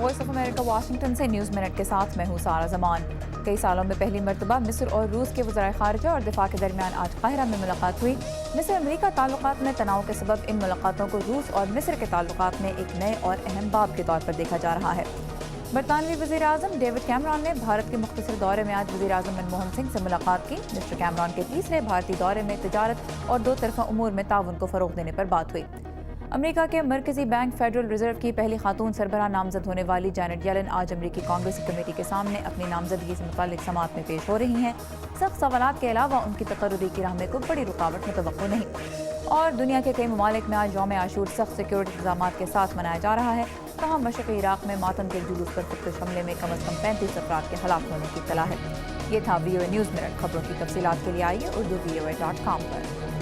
Voice of America Washington سے news minute کے ساتھ میں ہوں سارہ زمان۔ کئی سالوں میں پہلی مرتبہ مصر اور روس کے وزرائے خارجہ اور دفاع کے درمیان آج قاہرہ میں ملاقات ہوئی۔ مصر امریکہ تعلقات میں تناؤ کے سبب ان ملاقاتوں کو روس اور مصر کے تعلقات میں ایک نئے اور اہم باب کے طور پر دیکھا جا رہا ہے۔ برطانوی وزیر اعظم ڈیوڈ کیمرون نے بھارت کے مختصر دورے میں آج وزیر اعظم منموہن سنگھ سے ملاقات کی۔ مسٹر کیمرون کے تیسرے بھارتی دورے میں تجارت اور دو طرفہ امور میں تعاون کو فروغ دینے پر بات ہوئی۔ امریکہ کے مرکزی بینک فیڈرل ریزرو کی پہلی خاتون سربراہ نامزد ہونے والی جینٹ یلن آج امریکی کانگریس کمیٹی کے سامنے اپنی نامزدگی سے متعلق سماعت میں پیش ہو رہی ہیں۔ سخت سوالات کے علاوہ ان کی تقرری کی راہ میں کوئی بڑی رکاوٹ متوقع نہیں۔ اور دنیا کے کئی ممالک میں آج یوم عاشور سخت سیکورٹی انتظامات کے ساتھ منایا جا رہا ہے۔ تاہم مشرقی عراق میں ماتم کے جلوس پر خودکش حملے میں کم از کم 35 افراد کے ہلاک ہونے کی اطلاع ہے۔ یہ تھا VOA نیوز منٹ۔ خبروں کی تفصیلات کے لیے آئیے urdu VOA.com پر۔